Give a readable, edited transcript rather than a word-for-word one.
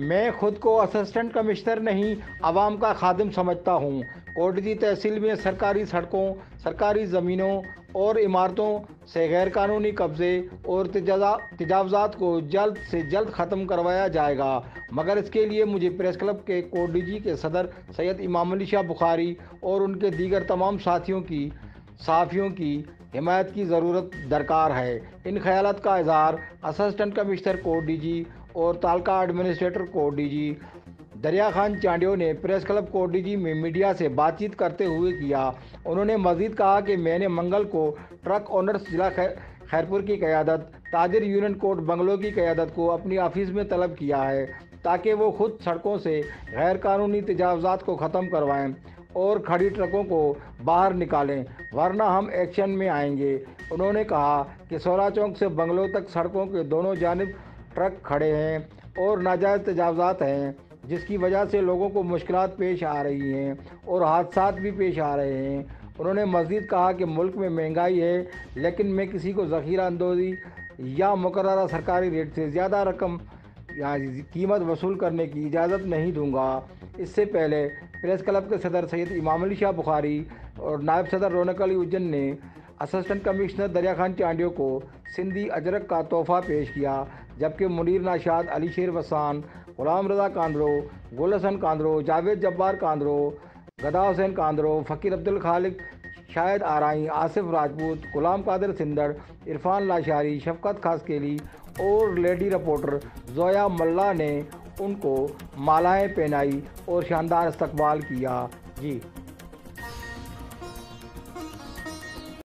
میں خود کو اسسٹنٹ کمشنر نہیں، عوام کا خادم سمجھتا ہوں۔ کوڈیجی تحصیل میں سرکاری سڑکوں، سرکاری زمینوں اور عمارتوں سے غیر قانونی قبضے اور تجاوزات کو جلد سے جلد ختم کروایا جائے گا، مگر اس کے لیے مجھے پریس کلب کے کوڈیجی کے صدر سید امام علی شاہ بخاری اور ان کے دیگر تمام صحافیوں کی حمایت کی ضرورت درکار ہے۔ ان خیالات کا اظہار اسسٹنٹ کمشنر کوڈیجی اور تعلقہ ایڈمنسٹریٹر کوڈیجی دریا خان چانڈیو نے پریس کلب کوڈیجی میں میڈیا سے بات چیت کرتے ہوئے کیا۔ انہوں نے مزید کہا کہ میں نے منگل کو ٹرک اونرز ضلع خیرپور کی قیادت، تاجر یونین کوٹ بنگلو کی قیادت کو اپنی آفس میں طلب کیا ہے تاکہ وہ خود سڑکوں سے غیر قانونی تجاوزات کو ختم کروائیں اور کھڑی ٹرکوں کو باہر نکالیں، ورنہ ہم ایکشن میں آئیں گے۔ انہوں نے کہا کہ سولا چوک سے بنگلو تک سڑکوں کے دونوں جانب ٹرک کھڑے ہیں اور ناجائز تجاوزات ہیں، جس کی وجہ سے لوگوں کو مشکلات پیش آ رہی ہیں اور حادثات بھی پیش آ رہے ہیں۔ انہوں نے مزید کہا کہ ملک میں مہنگائی ہے، لیکن میں کسی کو ذخیرہ اندوزی یا مقررہ سرکاری ریٹ سے زیادہ رقم یا قیمت وصول کرنے کی اجازت نہیں دوں گا۔ اس سے پہلے پریس کلب کے صدر سید امام علی شاہ بخاری اور نائب صدر رونق علی اجن نے اسسٹنٹ کمشنر دریا خان چانڈیو کو سندھی اجرک کا تحفہ پیش کیا، جبکہ منیر ناشاد، علی شیر وسان، غلام رضا کاندرو، گل حسن کاندرو، جاوید جبار کاندرو، گدا حسین کاندرو، فقیر عبدالخالق شاہد آرائیں، آصف راجپوت، غلام قادر سندڑ، عرفان لاشاری، شفقت خاسکیلی اور لیڈی رپورٹر زویا ملا نے ان کو مالائیں پہنائی اور شاندار استقبال کیا۔